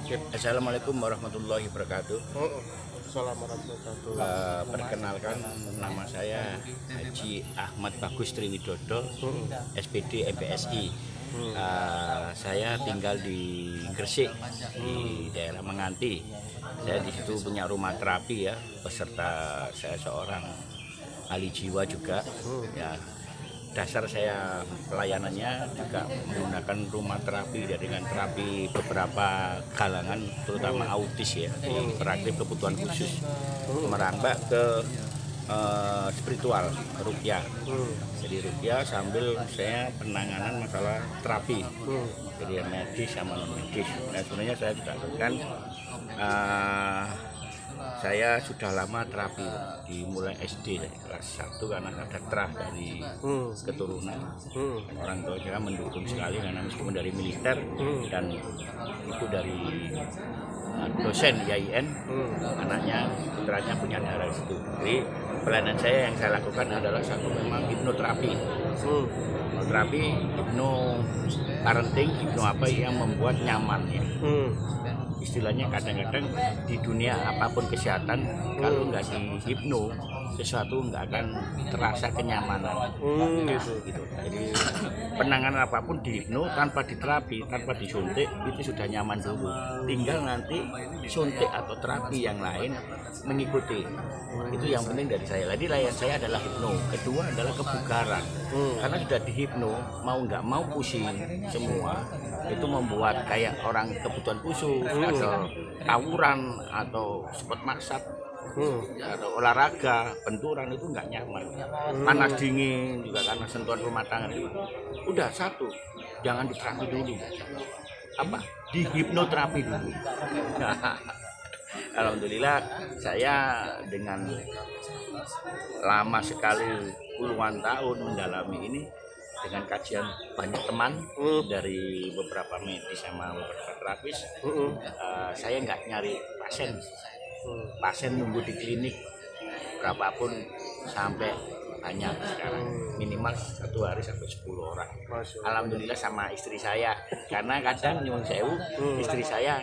Assalamualaikum warahmatullahi wabarakatuh. Assalamualaikum warahmatullahi wabarakatuh. Perkenalkan, nama saya Haji Ahmad Bagus Triwidodo, SPD MPSI. Saya tinggal di Gresik, di daerah Menganti. Saya di situ punya rumah terapi ya, beserta saya seorang ahli jiwa juga. Ya, dasar saya pelayanannya juga menggunakan rumah terapi dengan terapi beberapa kalangan, terutama autis ya, beraktif kebutuhan khusus, merambah ke spiritual, ruqyah. Jadi ruqyah sambil saya penanganan masalah terapi, jadi yang medis sama non medis. Nah, sebenarnya saya juga lakukan. Saya sudah lama terapi, dimulai SD kelas 1 karena ada terah dari keturunan. Orang tua saya mendukung sekali karena meskipun dari militer dan itu dari dosen YIN, anaknya putranya punya darah situ. Jadi pelayanan saya yang saya lakukan adalah satu memang hipnoterapi. Hipnoterapi, parenting, hipno apa yang membuat nyaman ya. Istilahnya kadang-kadang di dunia apapun kesehatan kalau nggak di hipno sesuatu nggak akan terasa kenyamanan. Gitu. Jadi penanganan apapun di hipno tanpa diterapi, tanpa disuntik itu sudah nyaman dulu. Tinggal nanti suntik atau terapi yang lain mengikuti. Itu yang penting dari saya. Jadi layan saya adalah hipno. Kedua adalah kebugaran. Karena sudah di hipno, mau nggak mau pusing semua. Itu membuat kayak orang kebutuhan khusus atau tawuran atau sport maksat atau olahraga benturan itu nggak nyaman, panas dingin juga karena sentuhan rumah tangga. Udah satu, jangan diterapi dulu, di hipnoterapi dulu. Alhamdulillah saya dengan lama sekali puluhan tahun mendalami ini dengan kajian banyak teman dari beberapa medis sama beberapa terapis, saya nggak nyari pasien nunggu di klinik berapapun sampai banyak sekarang, minimal 1 hari sampai 10 orang. Alhamdulillah sama istri saya, karena kadang nyuwun sewu istri saya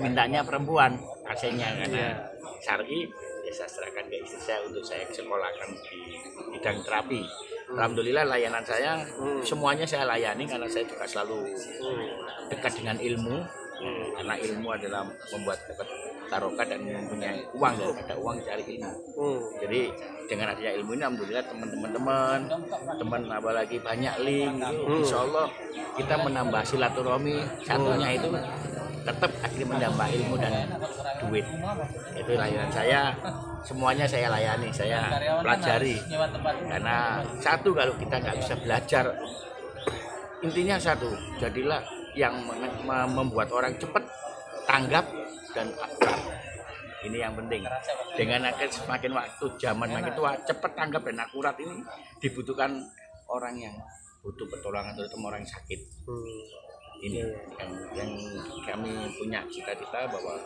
mintanya perempuan pasiennya karena syar'i. Saya serahkan ke istri saya untuk saya sekolahkan di bidang terapi. Alhamdulillah layanan saya semuanya saya layani karena saya juga selalu dekat dengan ilmu. Karena ilmu adalah membuat barokah dan mempunyai uang, daripada uang cari ilmu. Jadi dengan adanya ilmu ini alhamdulillah teman apalagi banyak link, insya Allah kita menambah silaturahmi. Satunya itu tetap akhirnya menambah ilmu dan duit. Itu layanan saya, semuanya saya layani, saya pelajari. Karena satu, kalau kita nggak bisa belajar, intinya satu, jadilah yang membuat orang cepat tanggap dan akrab. Ini yang penting. Dengan semakin waktu zaman makin tua, cepat tanggap dan akurat ini dibutuhkan orang yang butuh pertolongan, terutama orang sakit. Ini yang kami punya cita-cita bahwa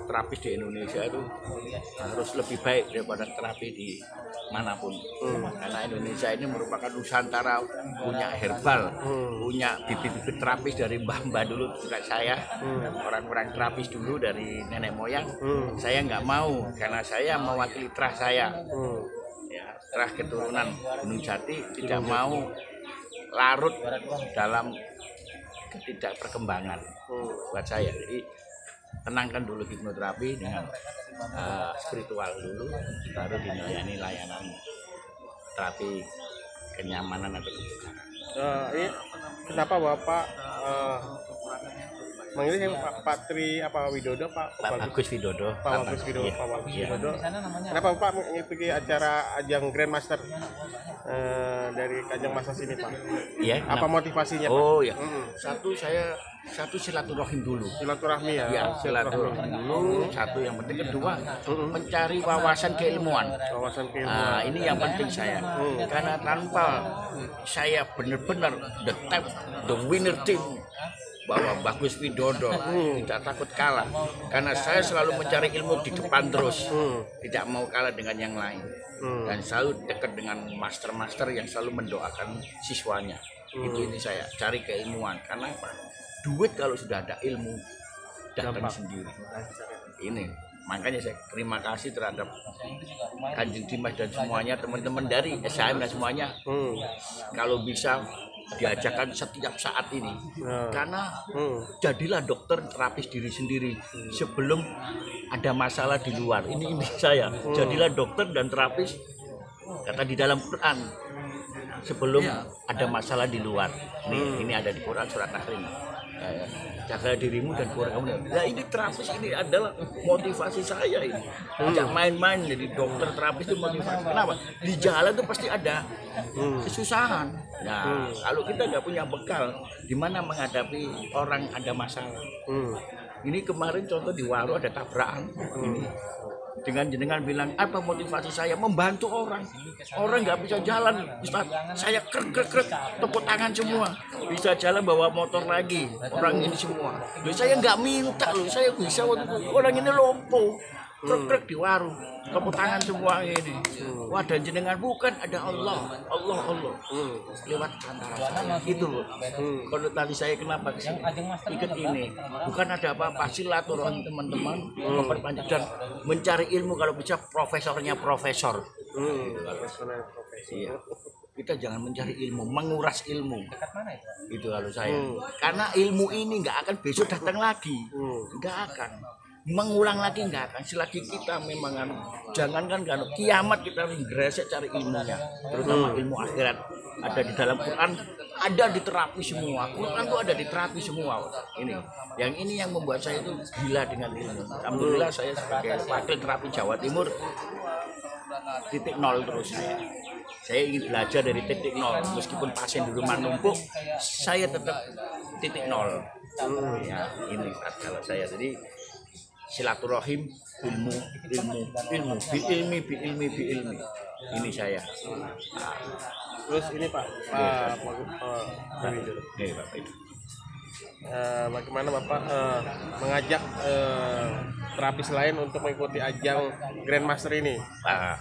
terapis di Indonesia itu harus lebih baik daripada terapi di manapun. Karena Indonesia ini merupakan Nusantara, punya herbal, punya bibit-bibit terapis dari mbah-mbah dulu juga saya, orang-orang terapis dulu dari nenek moyang. Saya nggak mau, karena saya mewakili terah saya, ya, terah keturunan Gunung Jati, tidak mau larut dalam tidak perkembangan buat saya. Jadi tenangkan dulu hipnoterapi dengan spiritual dulu, baru dilayani layanan terapi kenyamanan atau kebugaran. Ini kenapa Bapak manggilnya Pak Widodo, Pak Bagus Widodo. Pak Bagus Widodo. Kenapa Bapak mengikuti acara ajang Grandmaster dari ajang Master sini, Pak? Iya. Apa motivasinya, Pak? Oh ya. Satu silaturahim dulu. Silaturahmi ya. Ya, silaturahim dulu. Satu yang penting. Kedua, mencari wawasan keilmuan. Nah, ini yang penting saya. Karena tanpa saya benar-benar the winner team, bahwa Bagus Widodo tidak takut kalah, karena saya selalu mencari ilmu di depan terus, tidak mau kalah dengan yang lain, dan selalu dekat dengan master-master yang selalu mendoakan siswanya. Itu ini saya cari keilmuan. Karena apa? Duit kalau sudah ada ilmu datang sendiri. Ini makanya saya terima kasih terhadap Kanjeng Dimas dan semuanya, teman-teman dari SHM dan semuanya. Kalau bisa diajarkan setiap saat ini, karena jadilah dokter terapis diri sendiri sebelum ada masalah di luar. Ini saya, jadilah dokter dan terapis, kata di dalam Quran, sebelum ada masalah di luar. Ini ada di Quran surat Tahrim. Jaga dirimu dan keluarga kamu. Nah ini terapis, ini adalah motivasi saya ini. Tidak main-main jadi dokter terapis itu motivasi. Kenapa? Di jalan itu pasti ada kesusahan. Nah kalau kita nggak punya bekal, gimana menghadapi orang ada masalah? Ini kemarin contoh di Waro ada tabrakan. Dengan jenengan bilang apa motivasi saya membantu orang nggak bisa jalan, Ustaz, saya krek tepuk tangan semua bisa jalan, bawa motor lagi orang ini semua. Loh, saya nggak minta loh, saya bisa orang ini lumpuh krek di warung tepuk tangan semua ini. Wah, dan jenengan bukan ada Allah lewat antara saya itu loh. Kalau tadi saya kenapa ikut ini bukan ada apa-apa, silaturahmi teman-teman, memperpanjang dan mencari ilmu, kalau bisa profesornya profesor. Iya. Kita jangan mencari ilmu, menguras ilmu. Itu kalau saya. Karena ilmu ini nggak akan besok datang lagi, nggak akan. Mengulang lagi nggak akan, selagi kita memang jangankan kiamat kita ngresek cari ilmunya, terutama ilmu akhirat. Ada di dalam Quran, ada di terapi semua. Quran tuh ada di terapi semua. Ini yang membuat saya itu gila dengan ilmu. Alhamdulillah saya sebagai wakil terapi Jawa Timur titik nol terus saya ingin belajar dari titik nol, meskipun pasien di rumah numpuk saya tetap titik nol. Ya ini kalau saya, jadi silaturahim, ilmu, bi ilmi. Ini saya. Terus ini Pak bagaimana Bapak mengajak terapis lain untuk mengikuti ajang Grandmaster ini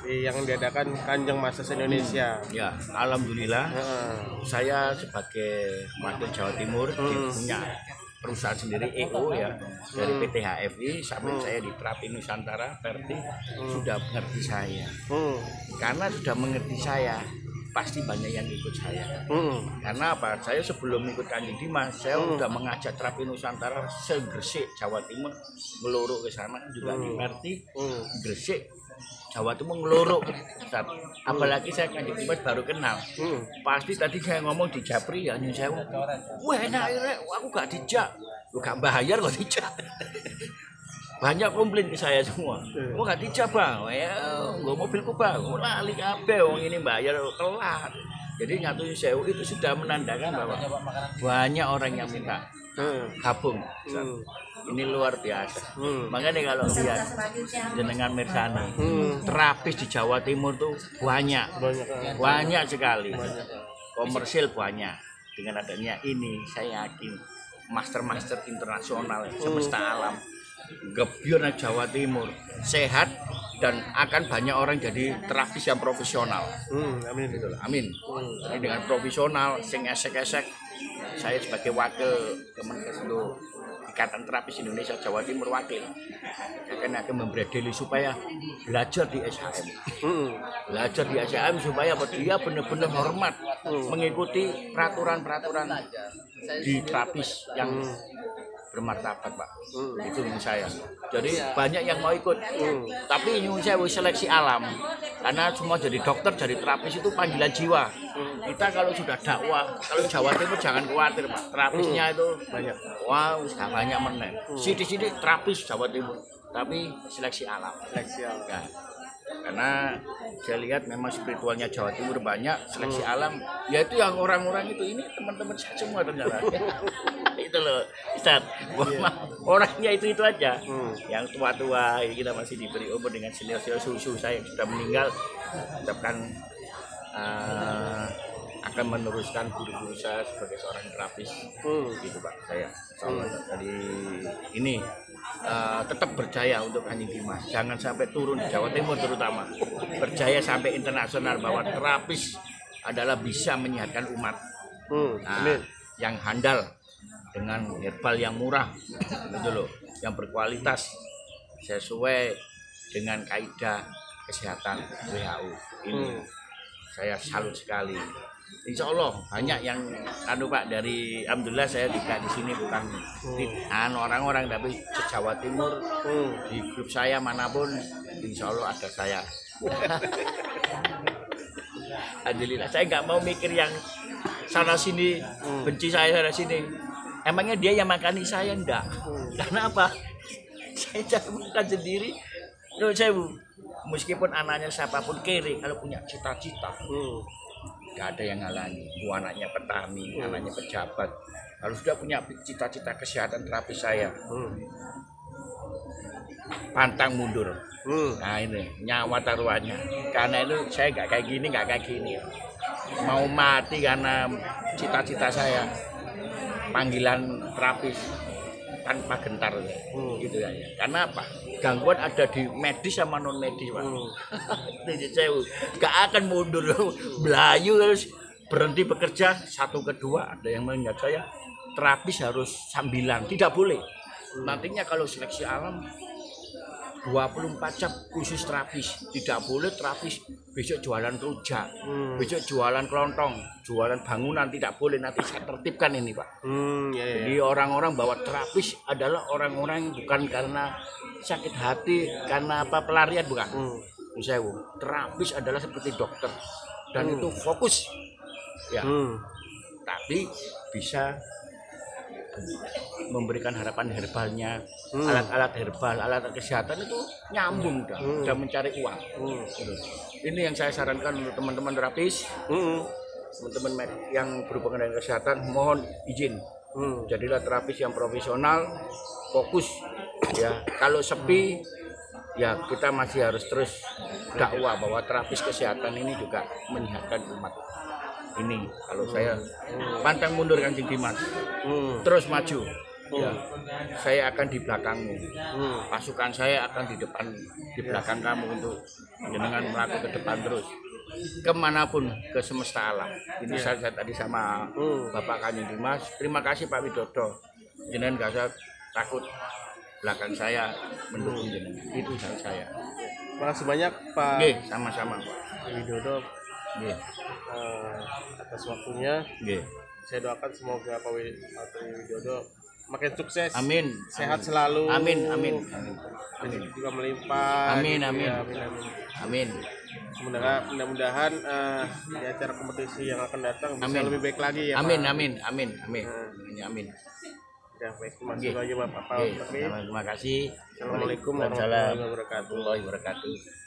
yang diadakan Kanjeng Master Indonesia? Ya, alhamdulillah. Saya sebagai wakil Jawa Timur punya perusahaan sendiri EO ya, dari PT HFI sampai saya di Terapi Nusantara Verti sudah mengerti saya. Karena sudah mengerti saya, pasti banyak yang ikut saya. Karena apa? Saya sebelum ikut Kanjeng Dimas, saya sudah mengajak Terapi Nusantara se-Gresik Jawa Timur, ngeluruk ke sana juga di Verti, Gresik Jawa Timur ngeluruk. Apalagi saya Kanjeng Dimas baru kenal. Pasti tadi saya ngomong di Japri ya, nyun sewu. Wah enak aku gak dijak. Lu gak bayar kok dijak. Banyak komplain ke saya semua. Kok gak dijak Bang? Ya gua mobilku Bang. Lali kabeh wong ini bayar telat. Jadi nyatu sewu itu sudah menandakan bahwa banyak orang yang minta gabung. Ini luar biasa. Makanya kalau lihat jenengan mirsani, terapis di Jawa Timur tuh banyak sekali. Komersil banyak. Dengan adanya ini, saya yakin master internasional semesta alam gebyur Jawa Timur sehat dan akan banyak orang jadi terapis yang profesional. Amin. Amin. Jadi dengan profesional, sing esek-esek, saya sebagai wakil Kemenkes Ikatan Terapis Indonesia Jawa Timur wakil akan memberi supaya belajar di SHM, belajar di SHM supaya dia benar-benar hormat mengikuti peraturan-peraturan di terapis yang bermartabat Pak. Itu menurut saya. Jadi banyak yang mau ikut, tapi nyuwun sewu seleksi alam, karena semua jadi dokter, jadi terapis itu panggilan jiwa. Kita kalau sudah dakwah, kalau Jawa Timur jangan khawatir Pak, terapisnya itu banyak. Wah, sudah banyak meneh. Sidik-sidik terapis Jawa Timur, tapi seleksi alam. Ya. Karena saya lihat memang spiritualnya Jawa Timur banyak, seleksi alam, yaitu yang orang-orang itu ini teman-teman saya semua ternyata. Itu loh, Ustaz. Orangnya itu aja. Yang tua-tua kita masih diberi umur dengan senior-senior susu saya yang sudah meninggal, ucapkan akan meneruskan guru-guru saya sebagai seorang terapis. Gitu Pak saya. Jadi ini tetap berjaya untuk Kanjeng Dimas. Jangan sampai turun di Jawa Timur terutama. Berjaya sampai internasional bahwa terapis adalah bisa menyehatkan umat. Yang handal dengan herbal yang murah, gitu loh, yang berkualitas sesuai dengan kaidah kesehatan WHO. Ini saya salut sekali. Insya Allah banyak yang Pak dari alhamdulillah saya juga di sini bukan orang-orang tapi Jawa Timur di grup saya manapun insya Allah ada saya. Alhamdulillah saya nggak mau mikir yang sana sini benci saya sana sini. Emangnya dia yang makani saya enggak? Karena apa? Saya cari makan sendiri. Menurut saya meskipun anaknya siapapun kere kalau punya cita-cita. Gak ada yang ngalangi. Anaknya petani, anaknya pejabat. Kalau sudah punya cita-cita kesehatan terapis saya, pantang mundur. Nah ini nyawa taruhannya. Karena itu saya nggak kayak gini. Mau mati karena cita-cita saya. Panggilan terapis tanpa gentar, gitu ya. Karena apa? Gangguan ada di medis sama non medis, Pak. Saya nggak akan mundur, belayu terus berhenti bekerja satu kedua. Ada yang mengingat saya terapis harus sambilan, tidak boleh. Nantinya kalau seleksi alam 24 jam khusus terapis, tidak boleh terapis besok jualan rujak, besok jualan kelontong, jualan bangunan, tidak boleh. Nanti saya tertibkan ini, Pak. Jadi orang-orang bahwa terapis adalah orang-orang yang bukan karena sakit hati, karena apa pelarian, bukan. Terapis adalah seperti dokter dan itu fokus, ya. Tapi bisa memberikan harapan herbalnya, alat-alat herbal, alat kesehatan itu nyambung udah mencari uang. Ini yang saya sarankan untuk teman-teman terapis, teman-teman yang berhubungan dengan kesehatan, mohon izin. Jadilah terapis yang profesional, fokus. Ya, kalau sepi, ya kita masih harus terus dakwah bahwa terapis kesehatan ini juga menyehatkan umat. Ini kalau saya pantang mundur Kanjeng Dimas, terus maju. Ya, saya akan di belakangmu. Pasukan saya akan di belakang kamu untuk jenengan melakukan ke depan terus. Kemanapun ke semesta alam. Ini saya tadi sama Bapak Kanjeng Dimas. Terima kasih Pak Widodo. Jenengan gak usah takut belakang saya mendukung jenengan. Itu saya. Makasih banyak Pak. Sama-sama Pak Widodo. Atas waktunya. Saya doakan semoga Pak Widodo makin sukses. Amin. Sehat selalu. Amin. Juga melimpah. Amin. Mudah-mudahan di acara kompetisi yang akan datang bisa lebih baik lagi ya. Amin. Ya, baik, terima kasih lagi Bapak. Terima kasih. Assalamualaikum warahmatullahi wabarakatuh.